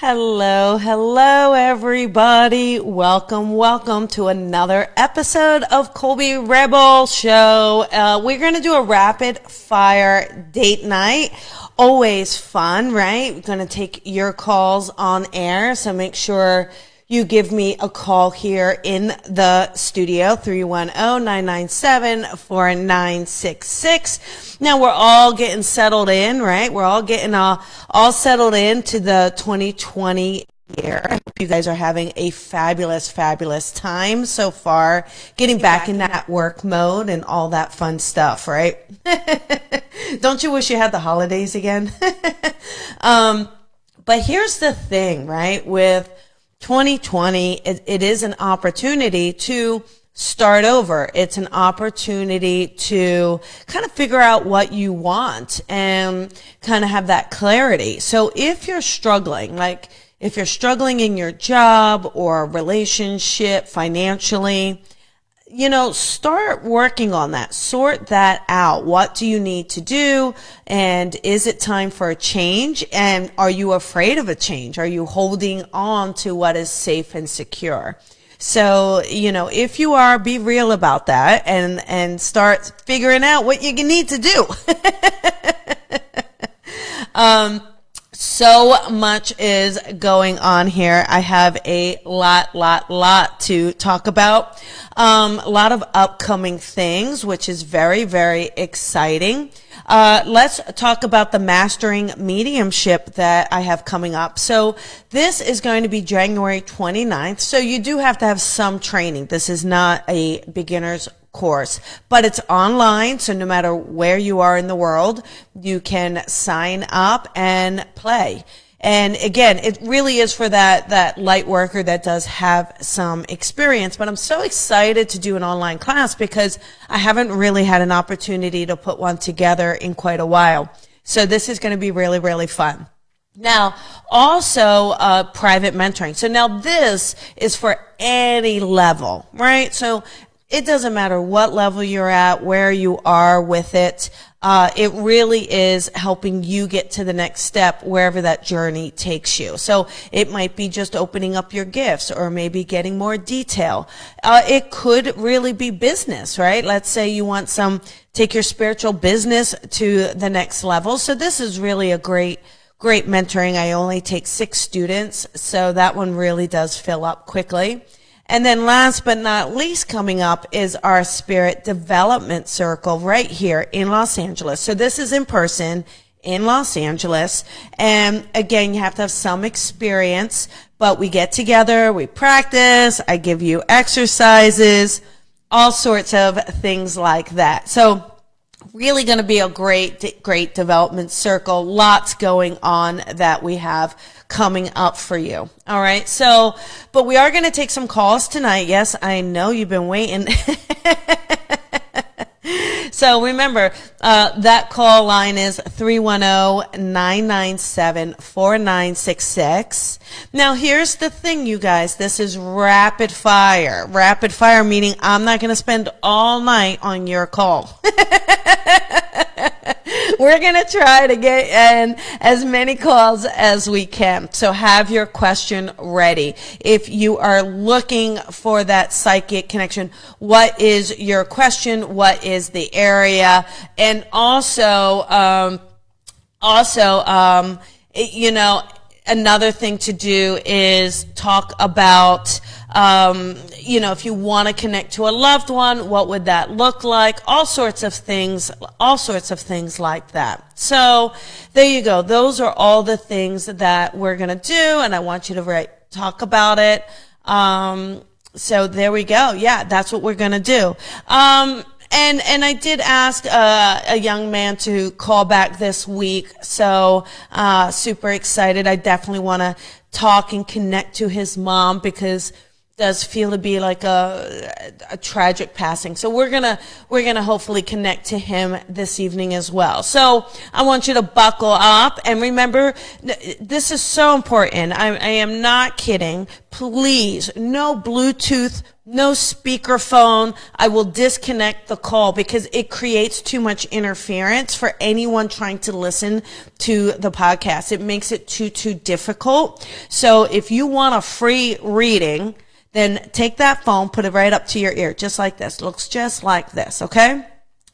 Hello, everybody. Welcome to another episode of Colby Rebel Show. We're going to do a rapid fire date night. Always fun, right? We're going to take your calls on air, so make sure you give me a call here in the studio, 310-997-4966. Now we're all getting settled in, right? We're all getting all settled into the 2020 year. I hope you guys are having a fabulous time so far, getting back in that work mode and all that fun stuff, right? Don't you wish you had the holidays again? But here's the thing, right? With 2020, it is an opportunity to start over. It's an opportunity to kind of figure out what you want and kind of have that clarity. So if you're struggling, if you're struggling in your job or relationship financially, start working on that. Sort that out. What do you need to do? And is it time for a change? And are you afraid of a change? Are you holding on to what is safe and secure? So, if you are, be real about that and start figuring out what you need to do. So much is going on here. I have a lot to talk about. A lot of upcoming things, which is very, very exciting. Let's talk about the Mastering Mediumship that I have coming up. So this is going to be January 29th. So you do have to have some training. This is not a beginner's course, but it's online. So no matter where you are in the world, you can sign up and play. And again, it really is for that light worker that does have some experience. But I'm so excited to do an online class because I haven't really had an opportunity to put one together in quite a while. So this is going to be really, really fun. Now, also private mentoring. So now this is for any level, right? So it doesn't matter what level you're at, where you are with it. It really is helping you get to the next step wherever that journey takes you. So it might be just opening up your gifts or maybe getting more detail. It could really be business, right? Let's say you want take your spiritual business to the next level. So this is really a great mentoring. I only take 6 students, so that one really does fill up quickly. And then last but not least coming up is our Spirit Development Circle right here in Los Angeles. So this is in person in Los Angeles. And again, you have to have some experience, but we get together, we practice, I give you exercises, all sorts of things like that. So really going to be a great development circle. Lots going on that we have coming up for you. All right. So, but we are going to take some calls tonight. Yes, I know you've been waiting. So remember, that call line is 310-997-4966. Now, here's the thing, you guys. This is rapid fire. Rapid fire meaning I'm not going to spend all night on your call. We're going to try to get in as many calls as we can. So have your question ready. If you are looking for that psychic connection, what is your question? What is the area? And also, another thing to do is talk about, if you want to connect to a loved one, what would that look like? All sorts of things like that. So there you go. Those are all the things that we're going to do, and I want you to talk about it. So there we go. Yeah, that's what we're going to do. And I did ask a young man to call back this week, so super excited. I definitely want to talk and connect to his mom because does feel to be like a tragic passing. So we're gonna hopefully connect to him this evening as well. So I want you to buckle up and remember, this is so important. I am not kidding. Please, no Bluetooth, no speakerphone. I will disconnect the call because it creates too much interference for anyone trying to listen to the podcast. It makes it too difficult. So if you want a free reading, then take that phone, put it right up to your ear, just like this. Looks just like this, okay?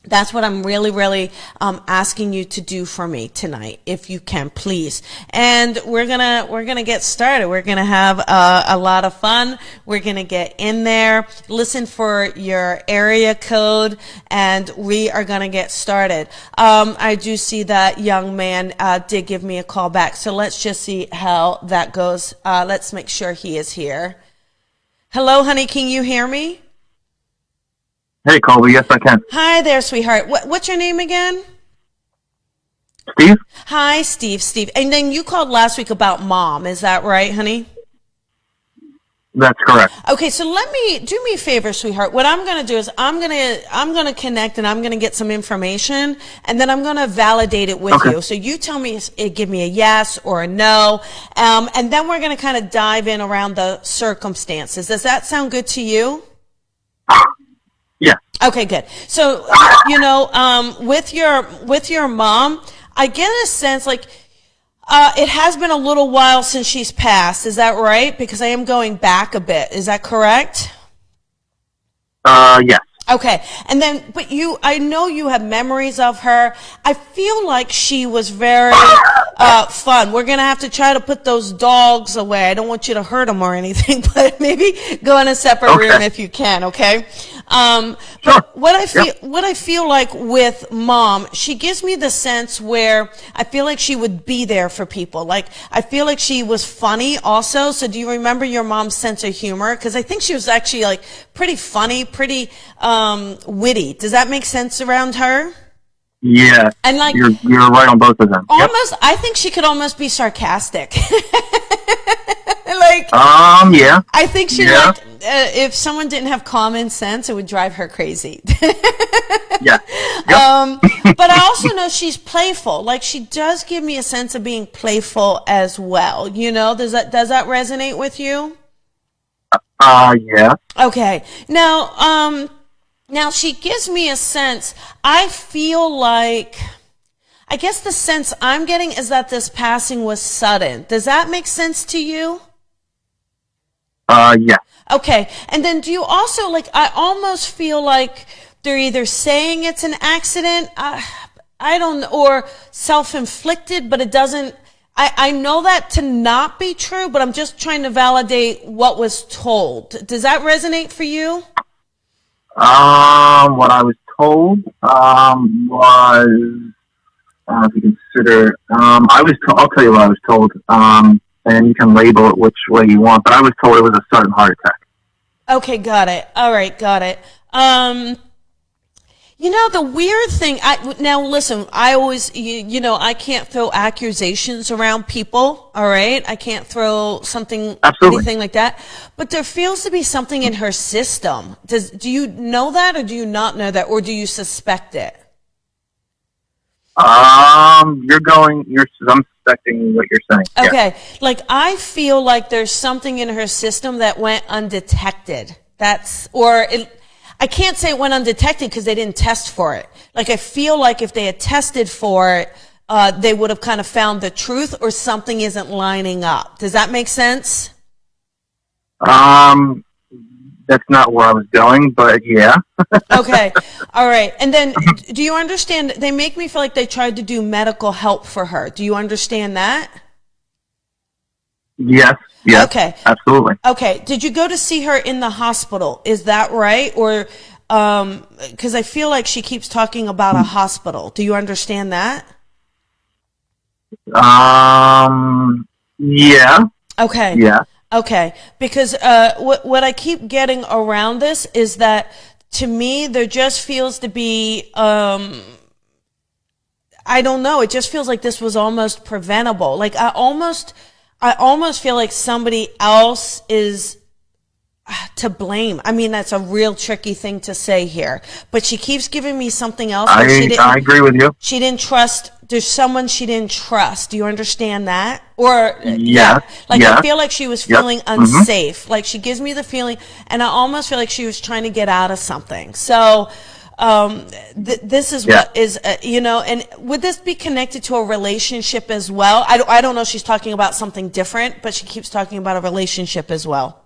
That's what I'm really asking you to do for me tonight, if you can, please. And we're gonna get started. We're gonna have a lot of fun. We're gonna get in there, listen for your area code, and we are gonna get started. I do see that young man did give me a call back, so let's just see how that goes. Let's make sure he is here. Hello, honey, can you hear me? Hey, Colby. Yes, I can. Hi there, sweetheart. What's your name again? Steve? Hi, Steve. And then you called last week about mom. Is that right, honey? That's correct. Okay, so do me a favor, sweetheart. What I'm going to do is I'm going to connect and I'm going to get some information and then I'm going to validate it with you. So you tell me, give me a yes or a no. And then we're going to kind of dive in around the circumstances. Does that sound good to you? Yeah. Okay, good. So, with your mom, I get a sense like, it has been a little while since she's passed. Is that right? Because I am going back a bit. Is that correct? Yes. Okay. And then, but I know you have memories of her. I feel like she was very, fun. We're going to have to try to put those dogs away. I don't want you to hurt them or anything, but maybe go in a separate room if you can. Okay. But what I feel like with mom, she gives me the sense where I feel like she would be there for people. Like, I feel like she was funny also. So do you remember your mom's sense of humor? Cause I think she was actually like pretty funny, pretty, witty. Does that make sense around her? Yeah. And like, you're right on both of them. Almost, yep. I think she could almost be sarcastic. Like, yeah. I think she liked, if someone didn't have common sense, it would drive her crazy. Yeah. Yep. But I also know she's playful. Like, she does give me a sense of being playful as well. You know, does that resonate with you? Yeah. Okay. Now she gives me a sense, I feel like, I guess the sense I'm getting is that this passing was sudden. Does that make sense to you? Yeah. Okay. And then do you also, like, I almost feel like they're either saying it's an accident, I don't, or self-inflicted, but it doesn't, I know that to not be true, but I'm just trying to validate what was told. Does that resonate for you? What I was told, was, if you consider, I'll tell you what I was told, and you can label it which way you want, but I was told it was a sudden heart attack. Okay, got it. All right, got it. The weird thing, now listen, I always, I can't throw accusations around people, all right? I can't throw anything like that. But there feels to be something in her system. Do you know that or do you not know that or do you suspect it? I'm suspecting what you're saying. Okay. Yeah. Like, I feel like there's something in her system that went undetected. I can't say it went undetected because they didn't test for it. Like, I feel like if they had tested for it, they would have kind of found the truth or something isn't lining up. Does that make sense? That's not where I was going, but yeah. Okay. All right. And then do you understand? They make me feel like they tried to do medical help for her. Do you understand that? Yes. Yes. Okay. Absolutely. Okay. Did you go to see her in the hospital? Is that right? Or, cause I feel like she keeps talking about a hospital. Do you understand that? Yeah. Okay. Yeah. Okay, because what I keep getting around this is that to me there just feels to be I don't know, it just feels like this was almost preventable. Like I almost feel like somebody else is to blame. I mean, that's a real tricky thing to say here, but she keeps giving me something else. I agree with you. She didn't trust. There's someone she didn't trust. Do you understand that? Or I feel like she was feeling unsafe. Like she gives me the feeling, and I almost feel like she was trying to get out of something. So this is what is, and would this be connected to a relationship as well? I don't know. She's talking about something different, but she keeps talking about a relationship as well.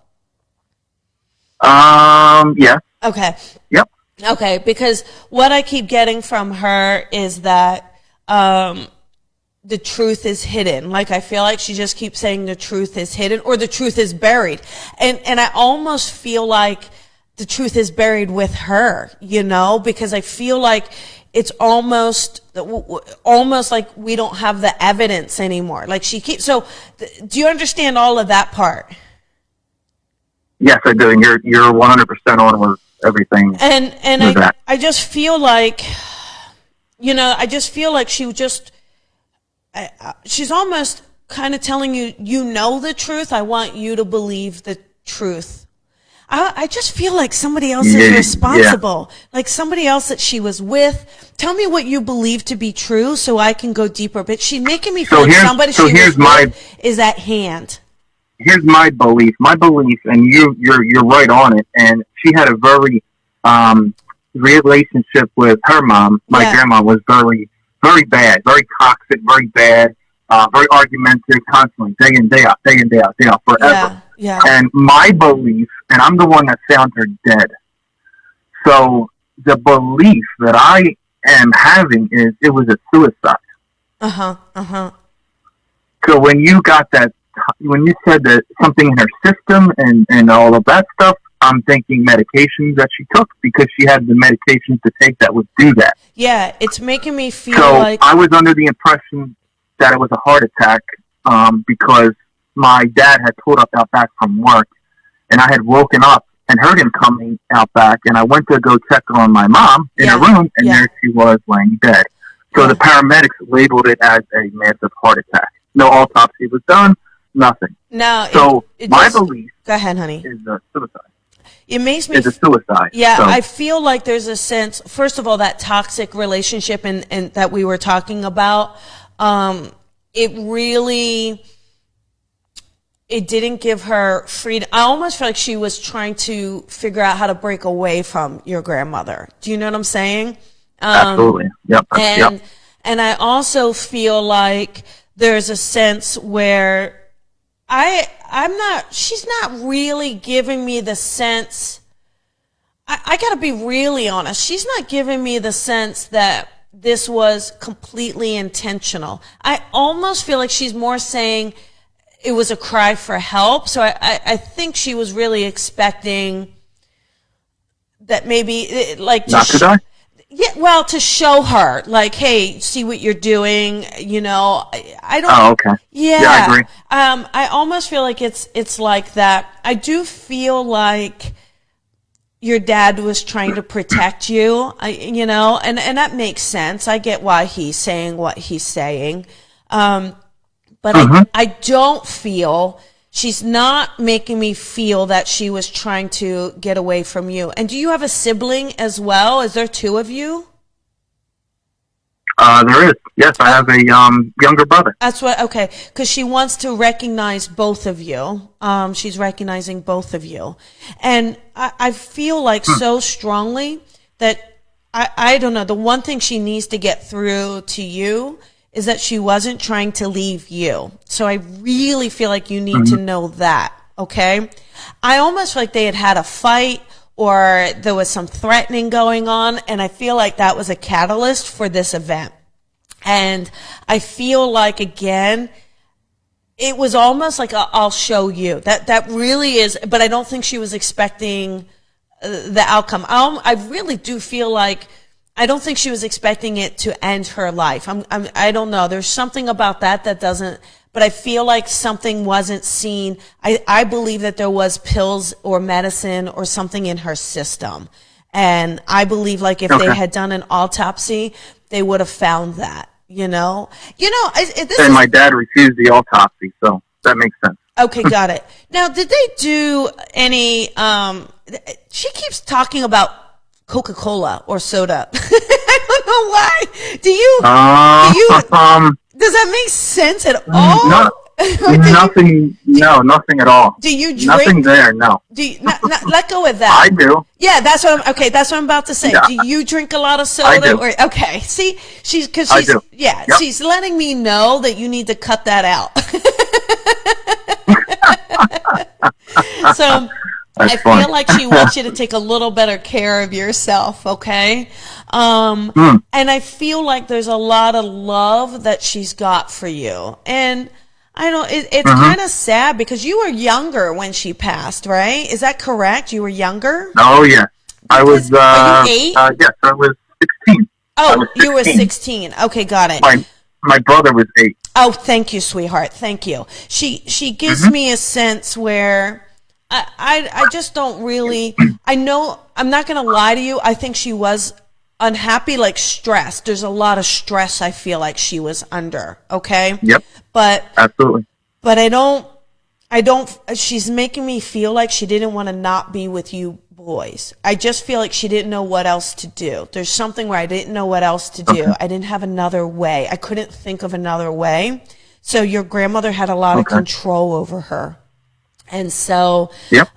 Yeah. Okay. Yep. Okay, because what I keep getting from her is that the truth is hidden. Like I feel like she just keeps saying the truth is hidden or the truth is buried. And I almost feel like the truth is buried with her, because I feel like it's almost like we don't have the evidence anymore. Like so do you understand all of that part? Yes, I do. And you're 100% on with everything. And I just feel like, I just feel like she's almost kind of telling you, the truth. I want you to believe the truth. I just feel like somebody else is responsible, like somebody else that she was with. Tell me what you believe to be true so I can go deeper. But she's making me feel like somebody she was with is at hand. Here's my belief. My belief, and you're right on it. And she had a very relationship with her mom. My grandma was very, very bad, very toxic, very bad, very argumentative, constantly, day in, day out, forever. Yeah. And my belief, and I'm the one that found her dead. So the belief that I am having is it was a suicide. So when you got that, when you said that something in her system and all of that stuff, I'm thinking medications that she took because she had the medications to take that would do that. Yeah, it's making me feel like... So I was under the impression that it was a heart attack because my dad had pulled up out back from work, and I had woken up and heard him coming out back, and I went to go check on my mom in her room, and there she was laying dead. So the paramedics labeled it as a massive heart attack. No autopsy was done, nothing. No. So my belief... Go ahead, honey. ...is a suicide. It makes me... It's a suicide. Yeah, so. I feel like there's a sense, first of all, that toxic relationship and that we were talking about, it really... It didn't give her freedom. I almost feel like she was trying to figure out how to break away from your grandmother. Do you know what I'm saying? Absolutely. Yep. And I also feel like there's a sense where she's not really giving me the sense, I gotta be really honest, she's not giving me the sense that this was completely intentional. I almost feel like she's more saying it was a cry for help. So I think she was really expecting that maybe not to die? Yeah, well, to show her, like, hey, see what you're doing, I don't... Oh, okay. Yeah. Yeah, I agree. I almost feel like it's like that. I do feel like your dad was trying to protect you, and that makes sense. I get why he's saying what he's saying. But I don't feel... She's not making me feel that she was trying to get away from you. And do you have a sibling as well? Is there two of you? There is. Yes, I have a younger brother. That's what, okay. Because she wants to recognize both of you. She's recognizing both of you. And I feel like so strongly that, I don't know, the one thing she needs to get through to you is that she wasn't trying to leave you. So I really feel like you need to know that, okay? I almost feel like they had a fight or there was some threatening going on, and I feel like that was a catalyst for this event. And I feel like, again, it was almost like I'll show you. That really is, but I don't think she was expecting the outcome. I really do feel like I don't think she was expecting it to end her life. I don't know. There's something about that doesn't, but I feel like something wasn't seen. I believe that there was pills or medicine or something in her system. And I believe like if they had done an autopsy, they would have found that, And my dad refused the autopsy, so that makes sense. Okay, got it. Now, did they do any, she keeps talking about Coca-Cola or soda. I don't know why. Does that make sense at all? No, nothing. No, nothing at all. Do you drink? Nothing there. No. Do you, let go of that. I do. Yeah, that's what I'm about to say. Yeah. Do you drink a lot of soda? I do. Okay. See, she's do. Yeah, Yep. she's letting me know that you need to cut that out. So That's I fun. feel like she wants you to take a little better care of yourself, okay? And I feel like there's a lot of love that she's got for you. And I don't, it's kind of sad because you were younger when she passed, right? Is that correct? You were younger? Oh, yeah. I was, are you 8? Yes, I was 16. Oh, you were 16. Okay, got it. My brother was 8. Oh, thank you, sweetheart. Thank you. She gives me a sense where I just don't really, I know, I'm not going to lie to you. I think she was unhappy, like stressed. There's a lot of stress I feel like she was under. Okay. Yep. But absolutely. But she's making me feel like she didn't want to not be with you boys. I just feel like she didn't know what else to do. There's something where I didn't know what else to do. I didn't have another way. I couldn't think of another way. So your grandmother had a lot of control over her. And so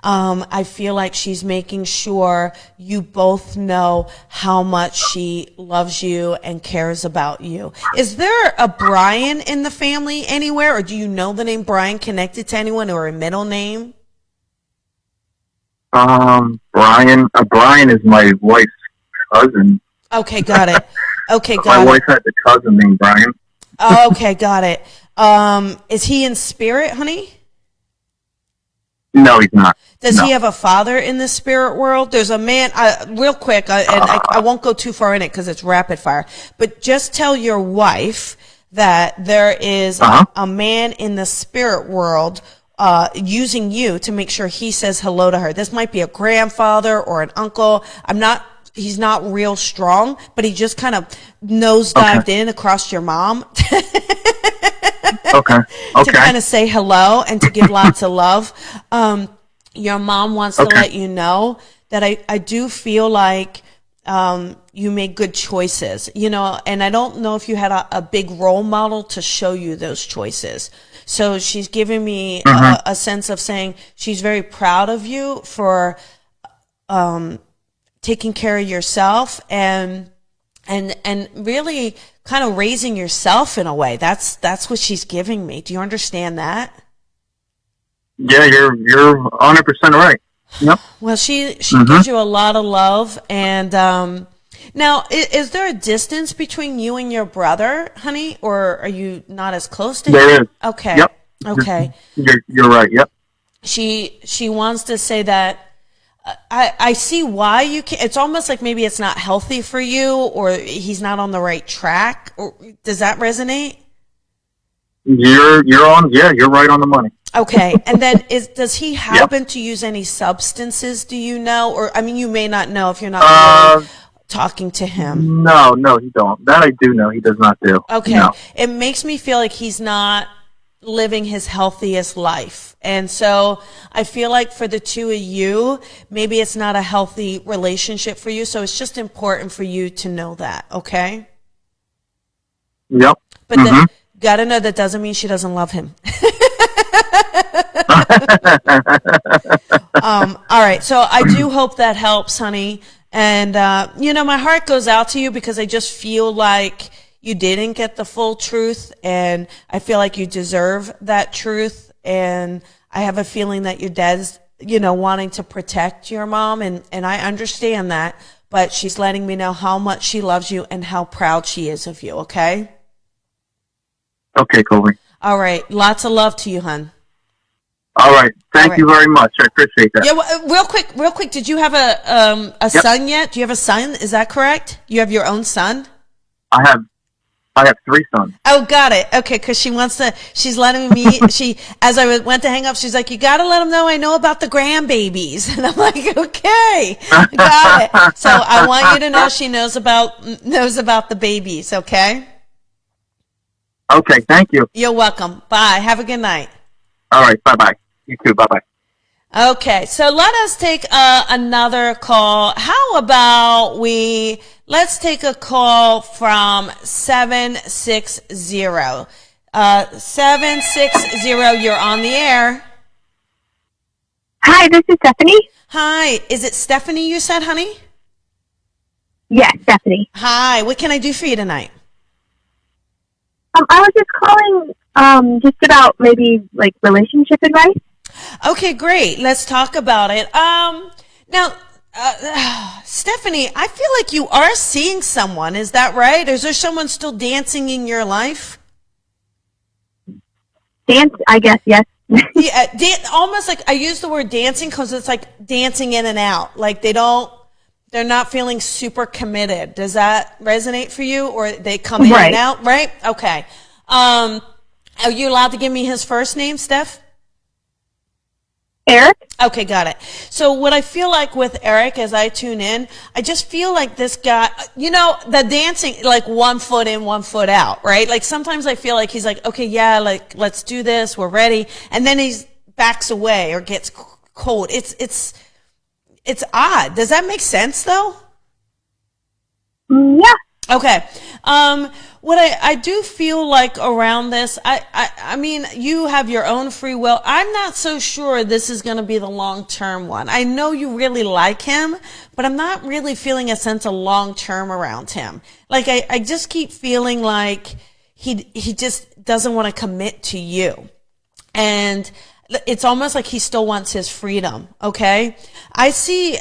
I feel like she's making sure you both know how much she loves you and cares about you. Is there a Brian in the family anywhere, or do you know the name Brian connected to anyone, or a middle name? Brian is my wife's cousin. Okay, got it. Okay, got my it. wife had a cousin named Brian. Okay, got it. Is he in spirit, honey? No, he's not. Does he have a father in the spirit world? There's a man, real quick, and I won't go too far in it because it's rapid fire, but just tell your wife that there is a man in the spirit world using you to make sure he says hello to her. This might be a grandfather or an uncle. He's not real strong, but he just kind of nosedived in across your mom. To kind of say hello and to give lots of love. Your mom wants to let you know that I do feel like you made good choices, and I don't know if you had a big role model to show you those choices. So she's giving me a sense of saying she's very proud of you for taking care of yourself and really kind of raising yourself in a way. That's what she's giving me. Do you understand that? Yeah, you're 100% right. Yep. Well, she gives you a lot of love. And now, is there a distance between you and your brother, honey, or are you not as close to him? There is. Okay. Yep. Okay. You're right. Yep. She wants to say that. I see why you can't. It's almost like maybe it's not healthy for you, or he's not on the right track. Or does that resonate? You're right on the money. Okay. And then does he happen to use any substances, do you know? Or, I mean, you may not know if you're not really talking to him. No, he don't. That I do know he does not do. Okay. No. It makes me feel like he's not living his healthiest life. And so I feel like for the two of you, maybe it's not a healthy relationship for you. So it's just important for you to know that. Okay. Yep. But gotta know that doesn't mean she doesn't love him. All right. So I do hope that helps, honey. And, my heart goes out to you because I just feel like you didn't get the full truth, and I feel like you deserve that truth. And I have a feeling that your dad's, wanting to protect your mom, and I understand that, but she's letting me know how much she loves you and how proud she is of you, okay? Okay, Colby. All right. Lots of love to you, hon. All right. Thank you very much. I appreciate that. Yeah, well, real quick. Did you have a son yet? Do you have a son? Is that correct? You have your own son? I have 3 sons. Oh, got it. Okay, because she's letting me, as I went to hang up, she's like, you got to let them know I know about the grandbabies. And I'm like, okay, got it. So I want you to know she knows about the babies, okay? Okay, thank you. You're welcome. Bye. Have a good night. All right. Bye-bye. You too. Bye-bye. Okay, so let us take another call. How about let's take a call from 760. 760, you're on the air. Hi, this is Stephanie. Hi, is it Stephanie you said, honey? Yes, Stephanie. Hi, what can I do for you tonight? I was just calling just about maybe like relationship advice. Okay, great. Let's talk about it. Now, Stephanie, I feel like you are seeing someone. Is that right? Is there someone still dancing in your life? Dance, I guess, yes. Yeah, almost like I use the word dancing because it's like dancing in and out. Like they're not feeling super committed. Does that resonate for you, or they come in and out? Right? Okay. Are you allowed to give me his first name, Steph? Eric? Okay, got it. So what I feel like with Eric as I tune in, I just feel like this guy, the dancing, like 1 foot in, 1 foot out, right? Like sometimes I feel like he's like, okay, yeah, like let's do this, we're ready. And then he backs away or gets cold. It's odd. Does that make sense though? Yeah. Okay. What I do feel like around this, I mean, you have your own free will. I'm not so sure this is going to be the long-term one. I know you really like him, but I'm not really feeling a sense of long-term around him. Like, I just keep feeling like he just doesn't want to commit to you. And it's almost like he still wants his freedom, okay? I see,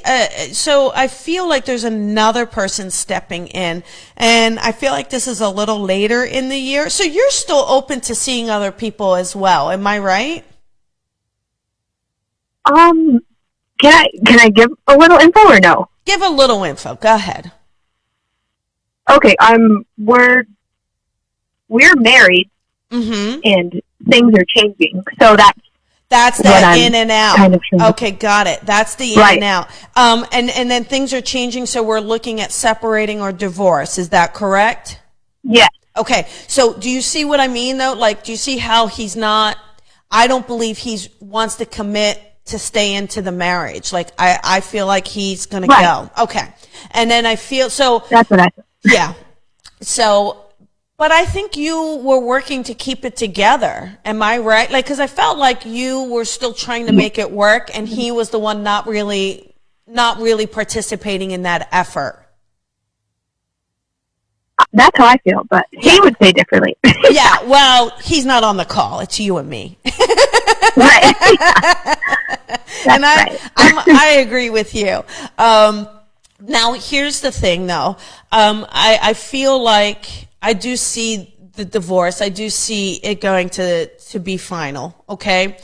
so I feel like there's another person stepping in, and I feel like this is a little later in the year. So you're still open to seeing other people as well, am I right? Can I give a little info or no? Give a little info, go ahead. Okay, we're married, and things are changing, so that's that in and out. Kind of okay, got it. That's the in and out. And then things are changing, so we're looking at separating or divorce. Is that correct? Yes. Okay, so do you see what I mean, though? Like, do you see how he's not, I don't believe he wants to commit to stay into the marriage. Like, I feel like he's going to go. Okay. And then I feel, so. That's what I thought. Yeah. So, but I think you were working to keep it together. Am I right? Like, because I felt like you were still trying to make it work, and he was the one not really participating in that effort. That's how I feel, but he would say differently. Yeah, well, he's not on the call. It's you and me. Right. And I agree with you. Now, here's the thing, though. I feel like I do see the divorce. I do see it going to be final, okay?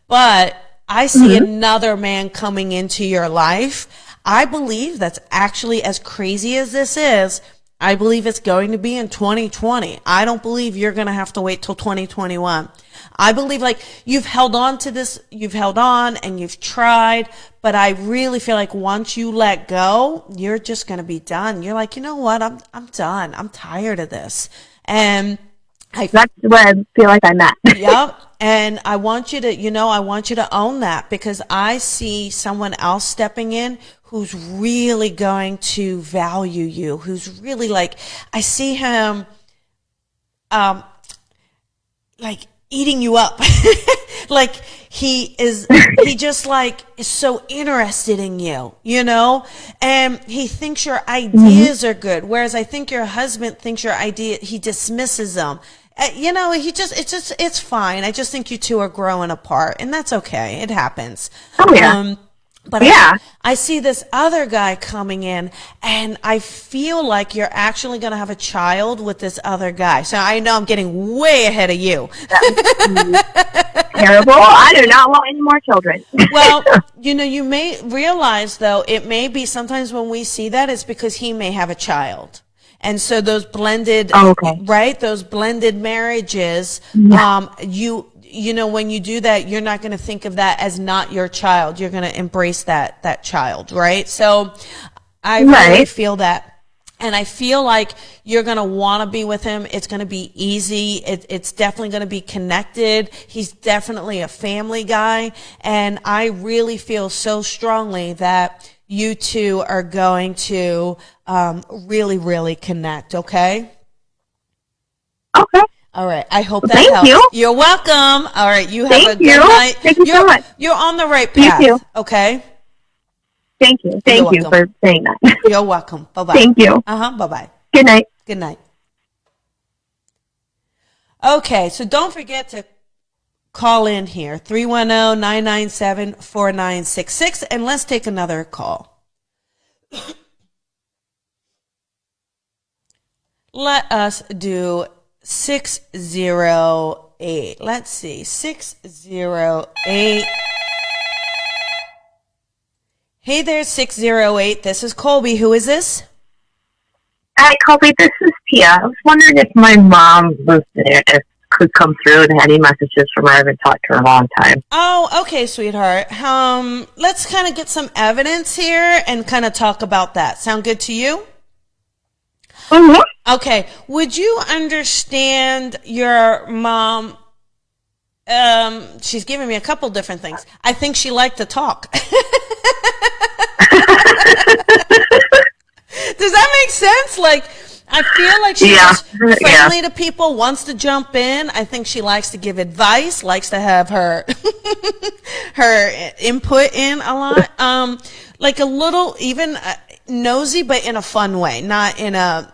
But I see another man coming into your life. I believe that's actually, as crazy as this is, I believe it's going to be in 2020. I don't believe you're going to have to wait till 2021. I believe, like, you've held on to this, you've held on and you've tried, but I really feel like once you let go, you're just going to be done. You're like, you know what? I'm done. I'm tired of this. And that's where I feel like I'm at. Yep. And I want you to own that, because I see someone else stepping in who's really going to value you, who's really like, I see him, like eating you up. Like he just like is so interested in you, and he thinks your ideas are good. Whereas I think your husband thinks your idea, he dismisses them. It's fine. I just think you two are growing apart, and that's okay. It happens. Oh yeah. But yeah. I see this other guy coming in, and I feel like you're actually going to have a child with this other guy. So I know I'm getting way ahead of you. Terrible. I do not want any more children. Well, you may realize, though, it may be sometimes when we see that, it's because he may have a child. And so those blended, right? Those blended marriages, when you do that, you're not going to think of that as not your child. You're going to embrace that child, right? So I really feel that. And I feel like you're going to want to be with him. It's going to be easy. It's definitely going to be connected. He's definitely a family guy. And I really feel so strongly that you two are going to really, really connect, okay? Okay. All right. I hope Well, that thank helps. you. You're welcome. All right. You have a Thank good you. night. Thank you so much. You're on the right You path, too. okay? Thank you. Thank you welcome. for saying that. You're welcome. Bye-bye. Thank you. Bye-bye. Good night. Good night. Okay, so don't forget to call in here, 310-997-4966, and let's take another call. Let us do 608. Let's see, 608. Hey there, 608. This is Colby. Who is this? Hi, Colby. This is Tia. I was wondering if my mom was there, if could come through and had any messages from her. I haven't talked to her in a long time. Oh, okay, sweetheart. Let's kind of get some evidence here and kind of talk about that. Sound good to you? Mm-hmm. Okay. Would you understand your mom? She's giving me a couple different things. I think she liked to talk. Does that make sense? Like, I feel like she's friendly to people, wants to jump in. I think she likes to give advice, likes to have her her input in a lot. Like a little even nosy, but in a fun way, not in a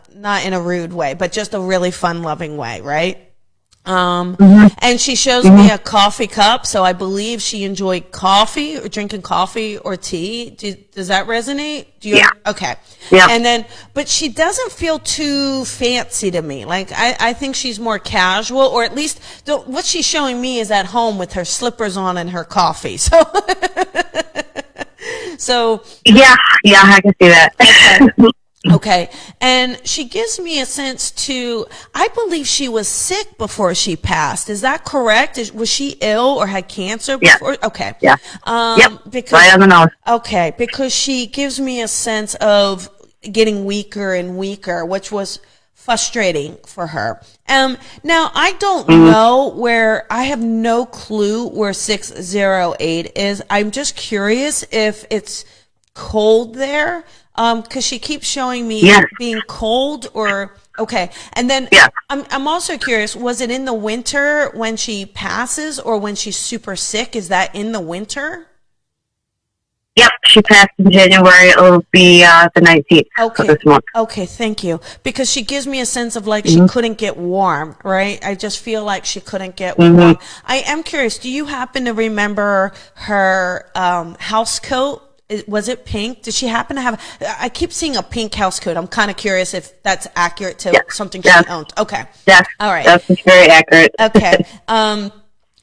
rude way, but just a really fun, loving way, right? And she shows me a coffee cup, so I believe she enjoyed coffee or drinking coffee or tea. Does that resonate? Okay. Yeah. And then, but she doesn't feel too fancy to me. Like, I think she's more casual, or at least what she's showing me is at home with her slippers on and her coffee. So, yeah, I can see that. Okay. Okay. And she gives me a sense I believe she was sick before she passed. Is that correct? Was she ill or had cancer before? Yeah. Okay. Yeah. Because, right on the nose. Okay. Because she gives me a sense of getting weaker and weaker, which was frustrating for her. Now I don't know I have no clue where 608 is. I'm just curious if it's cold there. Because she keeps showing me being cold okay. And then I'm also curious, was it in the winter when she passes or when she's super sick? Is that in the winter? Yep, she passed in January. It'll be the 19th of this month. Okay, thank you. Because she gives me a sense of like she couldn't get warm, right? I just feel like she couldn't get warm. I am curious, do you happen to remember her house coat? Was it pink? Did she happen to have? I keep seeing a pink house coat. I'm kind of curious if that's accurate to something she owned. Okay. Yes. All right. That's very accurate. Okay. And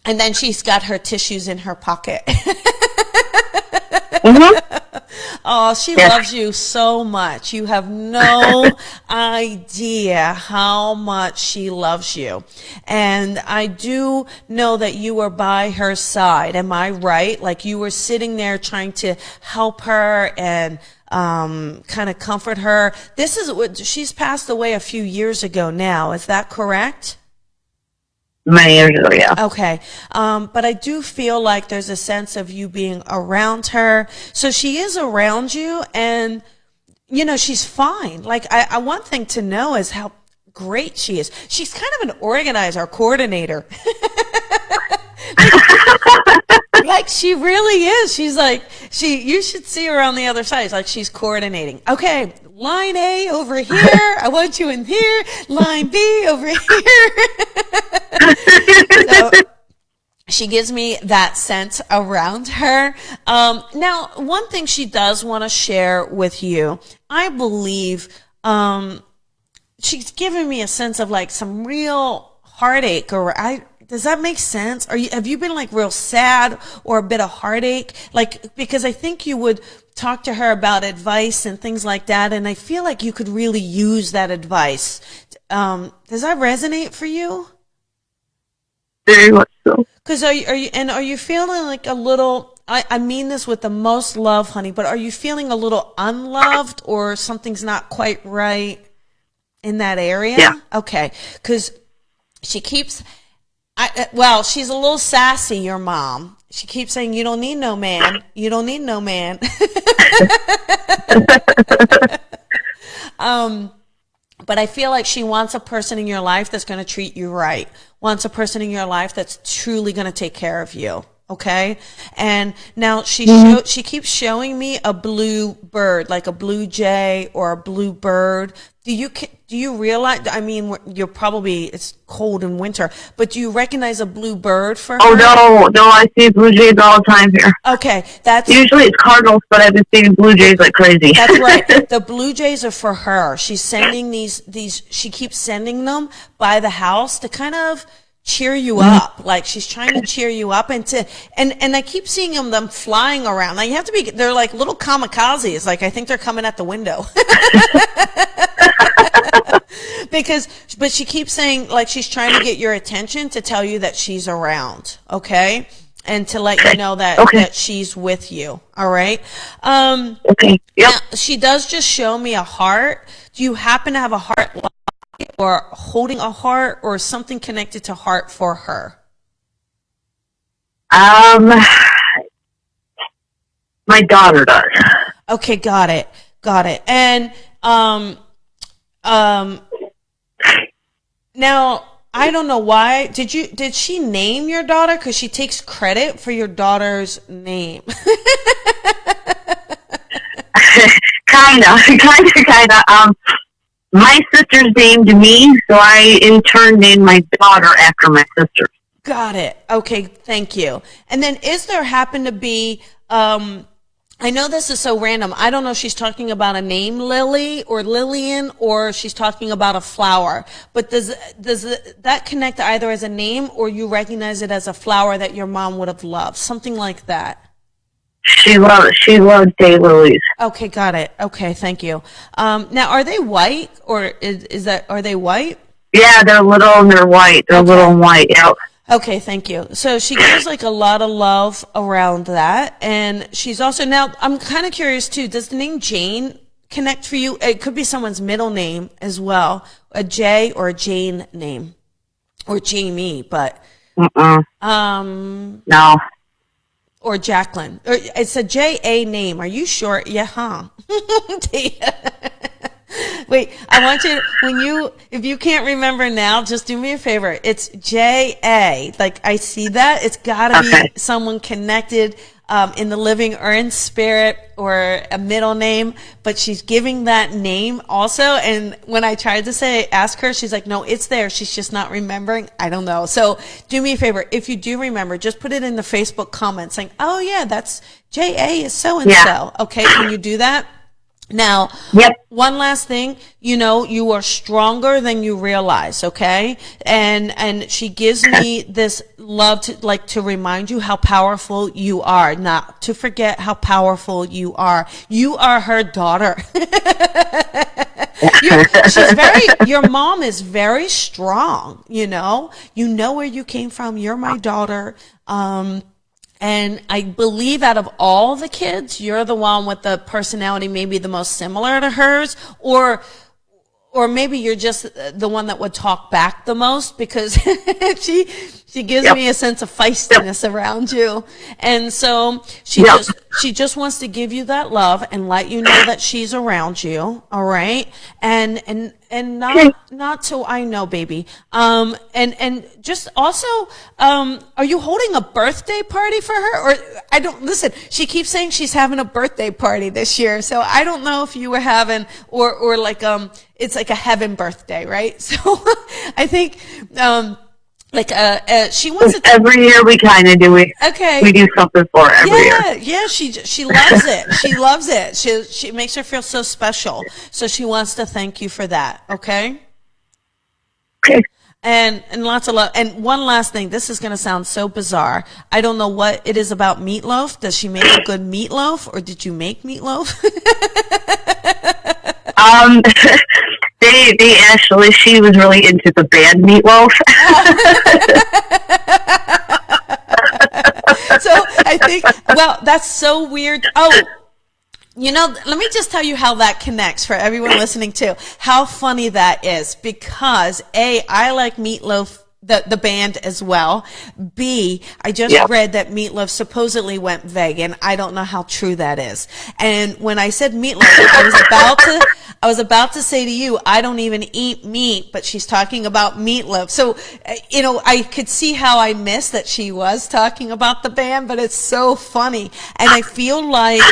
then she's got her tissues in her pocket. Oh, she loves you so much. You have no idea how much she loves you. And I do know that you were by her side. Am I right? Like you were sitting there trying to help her and kind of comfort her. She's passed away a few years ago now. Is that correct? Many years ago, yeah. Okay. But I do feel like there's a sense of you being around her. So she is around you and, she's fine. Like, one thing to know is how great she is. She's kind of an organizer, coordinator. Like she really is. She's like, you should see her on the other side. It's like she's coordinating. Okay, line A over here. I want you in here. Line B over here. So she gives me that sense around her. Now, one thing she does want to share with you, I believe, she's giving me a sense of like some real heartache does that make sense? Have you been like real sad or a bit of heartache? Like, because I think you would talk to her about advice and things like that. And I feel like you could really use that advice. Does that resonate for you? Very much so. Because are you feeling like a little I mean this with the most love, honey, but are you feeling a little unloved or something's not quite right in that area? Yeah. Okay. Because she keeps, well, she's a little sassy, your mom. She keeps saying, you don't need no man. You don't need no man. But I feel like she wants a person in your life that's going to treat you right. Wants a person in your life that's truly going to take care of you. Okay. And now she keeps showing me a blue bird, like a blue jay or a blue bird. Do you realize, I mean, it's cold in winter, but do you recognize a blue bird for her? Oh, no, I see blue jays all the time here. Okay. Usually it's cardinals, but I've been seeing blue jays like crazy. That's right. The blue jays are for her. She's sending she keeps sending them by the house to kind of cheer you up. Like she's trying to cheer you up and I keep seeing them flying around. Now they're like little kamikazes. Like I think they're coming at the window. But she keeps saying like she's trying to get your attention to tell you that she's around. Okay. And to let you know that she's with you. All right. Okay. Yep. Now, she does just show me a heart. Do you happen to have a heart or holding a heart or something connected to heart for her? My daughter does. Okay, got it. And now I don't know why. Did she name your daughter? Because she takes credit for your daughter's name. Kinda. My sister's named me, so I in turn named my daughter after my sister. Got it. Okay, thank you. And then is there happen to be, I know this is so random. I don't know if she's talking about a name, Lily or Lillian, or she's talking about a flower. But does that connect either as a name or you recognize it as a flower that your mom would have loved? Something like that. She loves daylilies. Okay, got it. Okay, thank you. Now, are they white or are they white? Yeah, they're little and they're white. They're little and white. Yep. Okay, thank you. So she gives like a lot of love around that. And she's also, now I'm kind of curious too, does the name Jane connect for you? It could be someone's middle name as well, a J or a Jane name or Jamie, but, no. Or Jacqueline. Or it's a J-A name. Are you sure? Yeah, huh? Wait, I want you, if you can't remember now, just do me a favor. It's J-A. Like, I see that. It's gotta be someone connected, in the living or in spirit or a middle name, but she's giving that name also. And when I tried to ask her, she's like, no, it's there. She's just not remembering. I don't know. So do me a favor. If you do remember, just put it in the Facebook comments saying, oh yeah, that's J-A is so-and-so. Okay. Can you do that? Now, one last thing, you are stronger than you realize, okay? And she gives me this love to remind you how powerful you are, not to forget how powerful you are. You are her daughter. Your mom is very strong, you know where you came from. You're my daughter. And I believe out of all the kids, you're the one with the personality maybe the most similar to hers, or maybe you're just the one that would talk back the most because she gives me a sense of feistiness around you. And so she just wants to give you that love and let you know that she's around you. All right. And not so I know, baby. And just also, are you holding a birthday party for her? Or listen, she keeps saying she's having a birthday party this year. So I don't know if you were having, or like, it's like a heaven birthday, right? So I think, she wants to every year we kind of do it. Okay. We do something for her every year. Yeah, she loves it. She loves it. She makes her feel so special. So she wants to thank you for that. Okay. Okay. And lots of love. And one last thing. This is going to sound so bizarre. I don't know what it is about meatloaf. Does she make a good meatloaf, or did you make meatloaf? They actually, she was really into the band Meatloaf. So I Well, that's so weird. Oh, let me just tell you how that connects for everyone listening too. How funny that is, because A, I like Meatloaf, the band as well. B, I just read that Meatloaf supposedly went vegan. I don't know how true that is. And when I said Meatloaf, I was about to say to you, I don't even eat meat, but she's talking about Meatloaf. So, I could see how I missed that she was talking about the band, but it's so funny. And I feel like,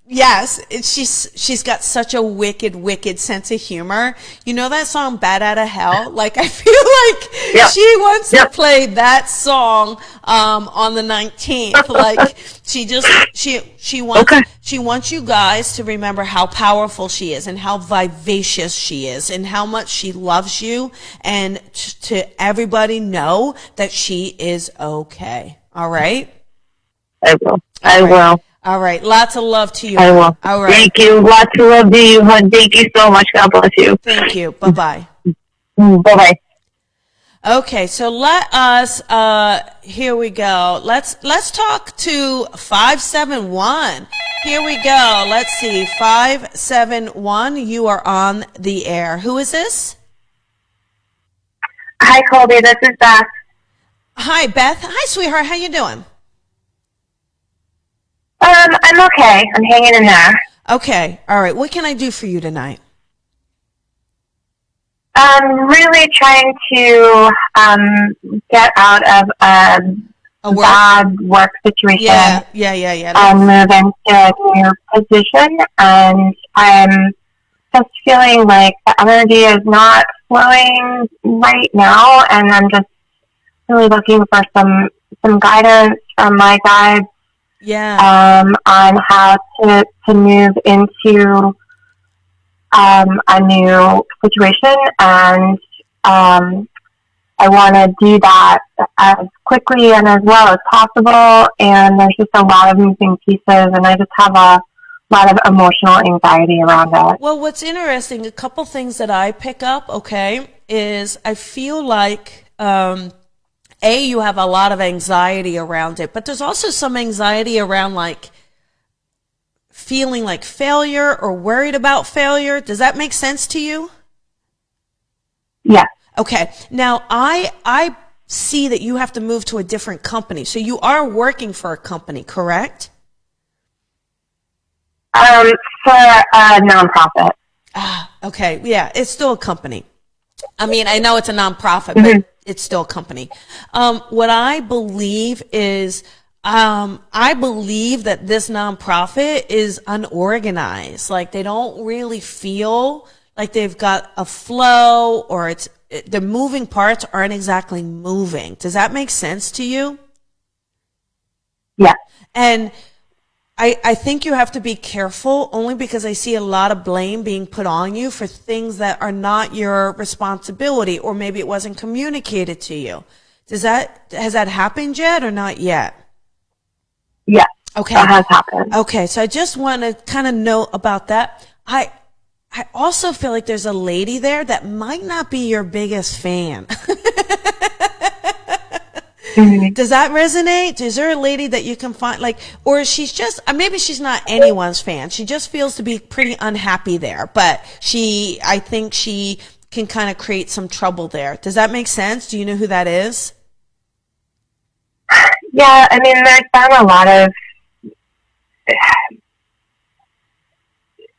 yes, she's got such a wicked sense of humor. You know that song "Bad Outta Hell"? Like, I feel like she wants to play that song on the 19th. Like, she wants you guys to remember how powerful she is and how vivacious she is and how much she loves you, and to everybody know that she is okay. All right? I will. I will. All right. Lots of love to you. I will. All right. Thank you. Lots of love to you, hon. Thank you so much. God bless you. Thank you. Bye-bye. Bye-bye. Okay, so let us, here we go. Let's talk to 571. Here we go. Let's see. 571, you are on the air. Who is this? Hi, Colby. This is Beth. Hi, Beth. Hi, sweetheart. How you doing? I'm okay. I'm hanging in there. Okay. All right. What can I do for you tonight? I'm really trying to get out of a bad work situation. Yeah. And move into a new position, and I'm just feeling like the energy is not flowing right now, and I'm just really looking for some guidance from my guides. On how to move into a new situation, and I want to do that as quickly and as well as possible, and there's just a lot of moving pieces, and I just have a lot of emotional anxiety around it. Well, what's interesting, a couple things that I pick up, okay, is I feel like you have a lot of anxiety around it, but there's also some anxiety around like feeling like failure or worried about failure. Does that make sense to you? Yeah. Okay. Now, I see that you have to move to a different company. So you are working for a company, correct? For a nonprofit. Okay. Yeah, it's still a company. I mean, I know it's a nonprofit, but it's still a company. What I believe is, I believe that this nonprofit is unorganized. Like, they don't really feel like they've got a flow, or the moving parts aren't exactly moving. Does that make sense to you? Yeah. And I think you have to be careful, only because I see a lot of blame being put on you for things that are not your responsibility, or maybe it wasn't communicated to you. Has that happened yet or not yet? Yeah. Okay. That has happened. Okay. So I just want to kind of know about that. I also feel like there's a lady there that might not be your biggest fan. Does that resonate? Is there a lady that you can find, like, or she's just, maybe she's not anyone's fan. She just feels to be pretty unhappy there, but I think she can kind of create some trouble there. Does that make sense? Do you know who that is? Yeah, I mean, there's been a lot of,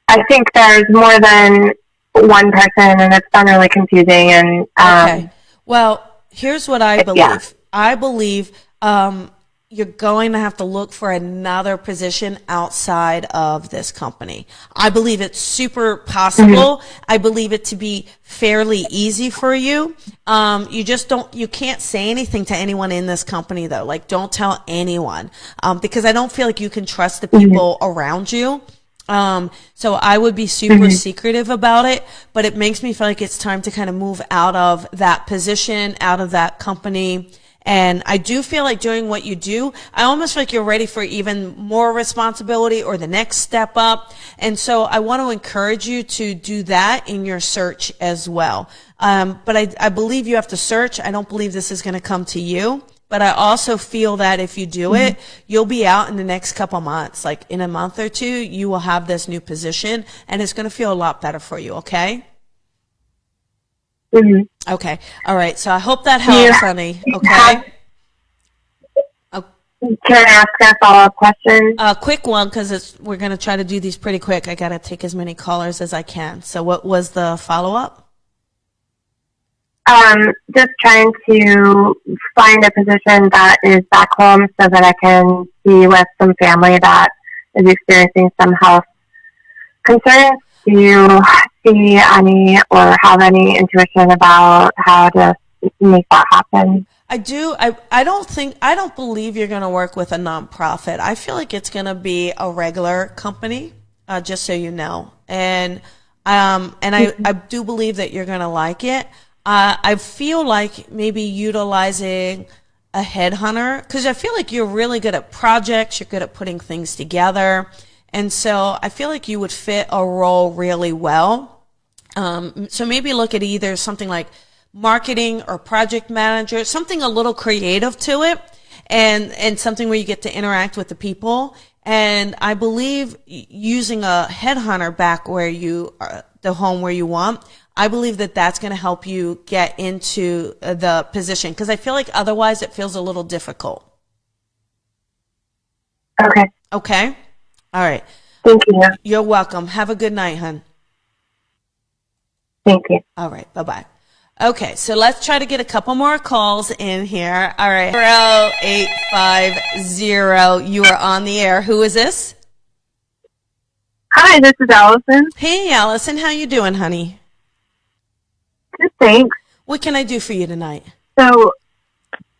I think there's more than one person, and it's been really confusing. And okay. Well, here's what I believe. Yeah. I believe you're going to have to look for another position outside of this company. I believe it's super possible. Mm-hmm. I believe it to be fairly easy for you. You can't say anything to anyone in this company though. Like, don't tell anyone, because I don't feel like you can trust the people around you. So I would be super secretive about it, but it makes me feel like it's time to kind of move out of that position, out of that company, And I do feel like doing what you do, I almost feel like you're ready for even more responsibility or the next step up. And so I want to encourage you to do that in your search as well. But I believe you have to search. I don't believe this is going to come to you. But I also feel that if you do it, you'll be out in the next couple months. Like in a month or two, you will have this new position, and it's going to feel a lot better for you, okay? Mm-hmm. Okay. All right. So I hope that helps, honey. Okay? Can I ask a follow-up question? A quick one, because we're going to try to do these pretty quick. I got to take as many callers as I can. So what was the follow-up? Just trying to find a position that is back home so that I can be with some family that is experiencing some health concerns. Do you see any or have any intuition about how to make that happen? I do. I don't believe you're going to work with a nonprofit. I feel like it's going to be a regular company, just so you know. And I do believe that you're going to like it. I feel like maybe utilizing a headhunter, because I feel like you're really good at projects, you're good at putting things together, and so I feel like you would fit a role really well. So maybe look at either something like marketing or project manager, something a little creative to it, and something where you get to interact with the people. And I believe using a headhunter back where you are, the home where you want, I believe that that's going to help you get into the position, because I feel like otherwise it feels a little difficult. Okay. Okay? All right. Thank you. You're welcome. Have a good night, hon. Thank you. All right. Bye-bye. Okay, so let's try to get a couple more calls in here. All right. 0850, you are on the air. Who is this? Hi, this is Allison. Hey, Allison. How you doing, honey? Good, thanks. What can I do for you tonight? So,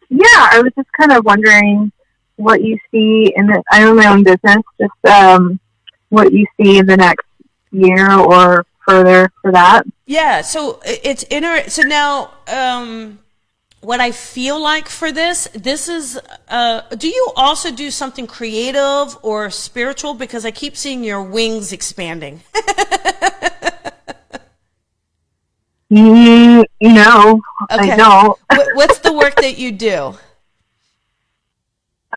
yeah, I was just kind of wondering what you see in the, I own my own business, just what you see in the next year or further for that. Yeah, so it's so now, what I feel like for this is, do you also do something creative or spiritual? Because I keep seeing your wings expanding. No, Okay. I don't. What's the work that you do?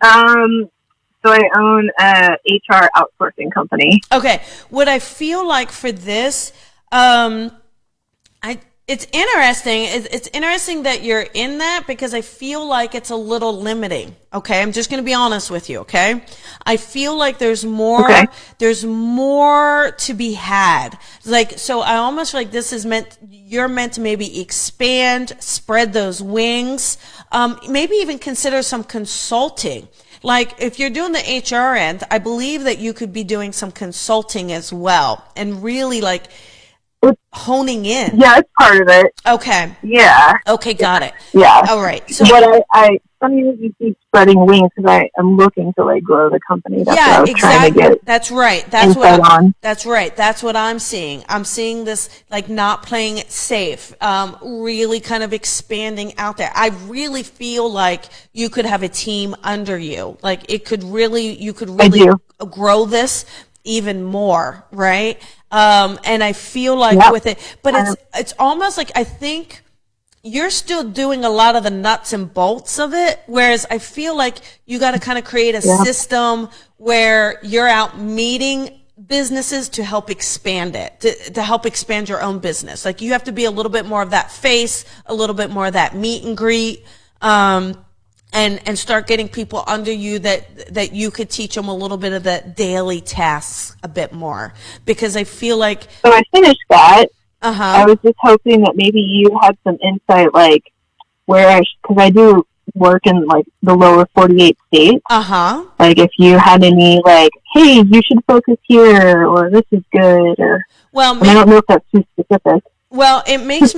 So I own a HR outsourcing company. Okay. What I feel like for this, it's interesting. It's interesting that you're in that, because I feel like it's a little limiting. Okay. I'm just going to be honest with you. Okay. I feel like there's more to be had. Like, so I almost feel like this is you're meant to maybe expand, spread those wings, maybe even consider some consulting. Like if you're doing the HR end, I believe that you could be doing some consulting as well, and really like honing in. Yeah, it's part of it. Okay. Yeah. Okay, got it. Yeah. All right. So but I funny that you keep spreading wings, because I'm looking to like grow the company. That's what I was trying to get. That's right. That's right. That's what I'm seeing. I'm seeing this like not playing it safe, really kind of expanding out there. I really feel like you could have a team under you. Like you could really grow this even more, right? And I feel like with it, but it's almost like I think you're still doing a lot of the nuts and bolts of it, whereas I feel like you got to kind of create a system where you're out meeting businesses to help expand it, to help expand your own business. Like you have to be a little bit more of that face, a little bit more of that meet and greet, and start getting people under you that you could teach them a little bit of the daily tasks a bit more, because I feel like. So I finished that. I was just hoping that maybe you had some insight, like where because I do work in like the lower 48 states. Like if you had any like, hey, you should focus here, or this is good, or I don't know if that's too specific. Well, it makes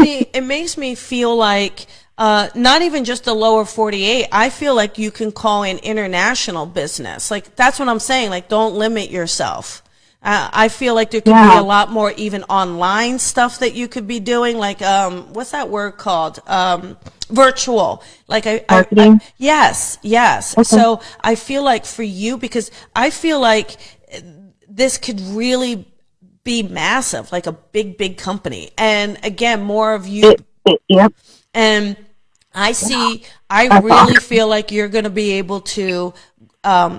me feel like. Not even just the lower 48. I feel like you can call in international business. Like that's what I'm saying. Like don't limit yourself. I feel like there could be a lot more even online stuff that you could be doing. Like, what's that word called? Virtual. Like marketing? Yes. Okay. So I feel like for you, because I feel like this could really be massive, like a big company. And again, more of you. Yep. And I really feel like you're going to be able to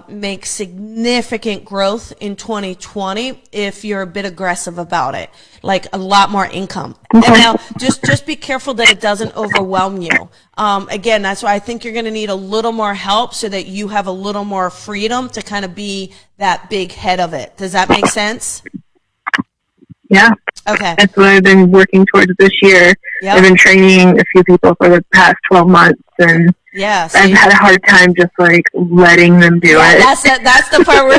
make significant growth in 2020 if you're a bit aggressive about it, like a lot more income. And now just be careful that it doesn't overwhelm you. Again, that's why I think you're going to need a little more help so that you have a little more freedom to kind of be that big head of it. Does that make sense? Yeah. Okay. That's what I've been working towards this year. Yep. I've been training a few people for the past 12 months, and I've had a hard time just like letting them do it. That's the part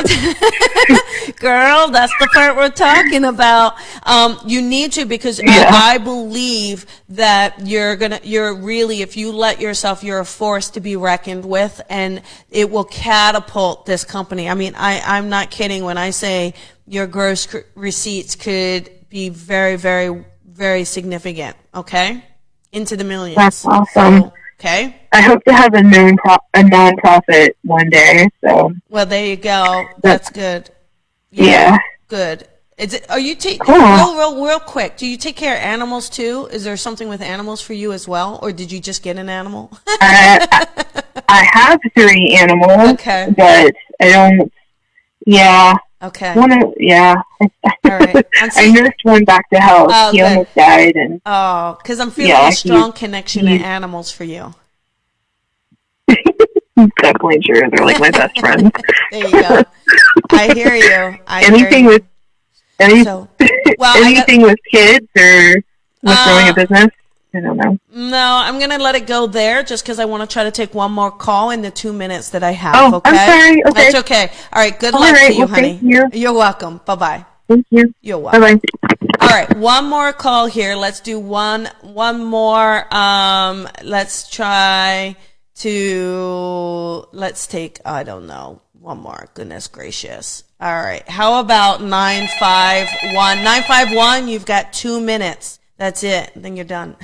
girl, that's the part we're talking about. You need to, because I believe that you're really, if you let yourself, you're a force to be reckoned with, and it will catapult this company. I mean, I'm not kidding when I say your gross receipts could be very, very, very significant, okay? Into the millions. That's awesome. So, okay? I hope to have a non-profit one day, so. Well, there you go. That's good. Yeah. Good. Are you real quick, do you take care of animals too? Is there something with animals for you as well? Or did you just get an animal? I have 3 animals. Okay. But I don't, Okay. All right. I nursed one back to health. He almost died. Because I'm feeling a strong connection to animals for you. Definitely true. They're like my best friends. There you go. I hear you. Anything with kids or with growing a business? I don't know. No, I'm going to let it go there just because I want to try to take one more call in the 2 minutes that I have. Oh, okay? I'm sorry. Okay. That's okay. All right. Good luck to you, honey. Thank you. You're welcome. Bye-bye. Thank you. You're welcome. Bye-bye. All right. One more call here. Let's do one more. Let's take, I don't know, one more. Goodness gracious. All right. How about 951? 951, you've got 2 minutes. That's it. Then you're done.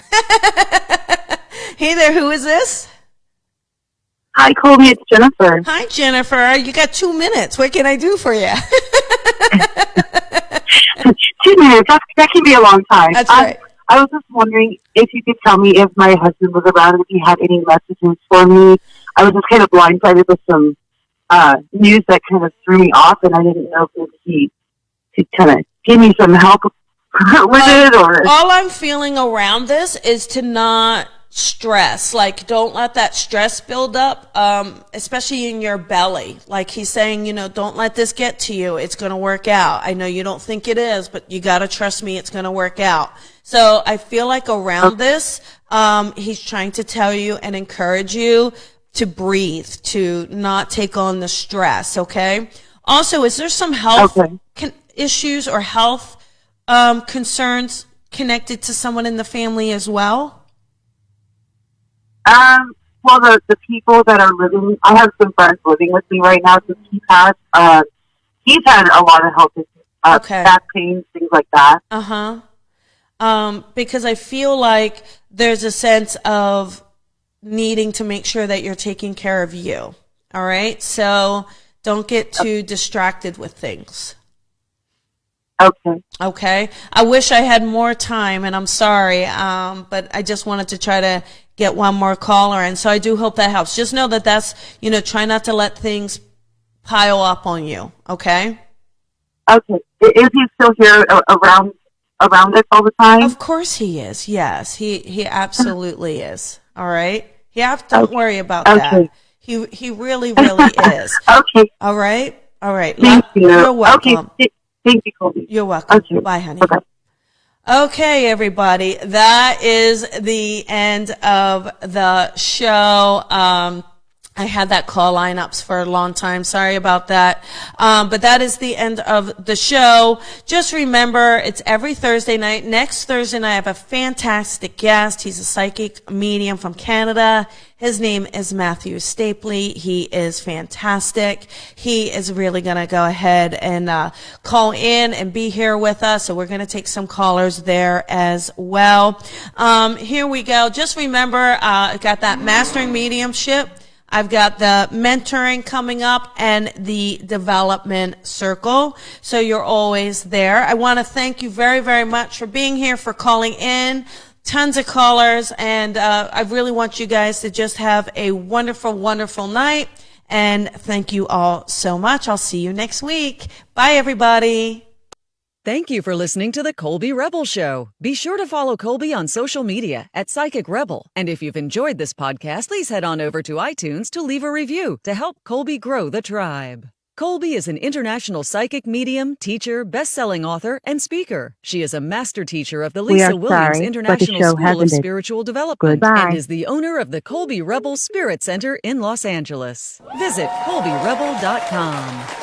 Hey there, who is this? Hi, Colby. It's Jennifer. Hi, Jennifer. You got 2 minutes. What can I do for you? 2 minutes. That can be a long time. That's right. I was just wondering if you could tell me if my husband was around and if he had any messages for me. I was just kind of blindsided with some news that kind of threw me off, and I didn't know if he could kind of give me some help with it, or all I'm feeling around this is to not stress. Like, don't let that stress build up, especially in your belly. Like he's saying, don't let this get to you. It's going to work out. I know you don't think it is, but you got to trust me. It's going to work out. So I feel like around this, he's trying to tell you and encourage you to breathe, to not take on the stress. Okay. Also, is there some health issues or health concerns connected to someone in the family as well? Well, the people that are living, I have some friends living with me right now since he's had a lot of health issues, back pain, things like that. Because I feel like there's a sense of needing to make sure that you're taking care of you. All right? So don't get too distracted with things. Okay. I wish I had more time, and I'm sorry, but I just wanted to try to get one more caller, and so I do hope that helps. Just know that that's, try not to let things pile up on you, okay? Okay. Is he still here around us all the time? Of course he is, yes. He absolutely is, all right? Don't worry about that. He really, really is. Okay. All right? Thank you. You're welcome. Okay. Thank you, Colby. You're welcome. Okay. Bye, honey. Bye-bye. Okay, everybody. That is the end of the show. I had that call lineups for a long time. Sorry about that. But that is the end of the show. Just remember, it's every Thursday night. Next Thursday night, I have a fantastic guest. He's a psychic medium from Canada. His name is Matthew Stapley. He is fantastic. He is really going to go ahead and call in and be here with us. So we're going to take some callers there as well. Here we go. Just remember, I got that mastering mediumship. I've got the mentoring coming up and the development circle. So you're always there. I want to thank you very, very much for being here, for calling in. Tons of callers. And I really want you guys to just have a wonderful, wonderful night. And thank you all so much. I'll see you next week. Bye, everybody. Thank you for listening to the Colby Rebel Show. Be sure to follow Colby on social media at Psychic Rebel. And if you've enjoyed this podcast, please head on over to iTunes to leave a review to help Colby grow the tribe. Colby is an international psychic medium, teacher, best-selling author, and speaker. She is a master teacher of the Lisa Williams International School of Spiritual Development and is the owner of the Colby Rebel Spirit Center in Los Angeles. Visit ColbyRebel.com.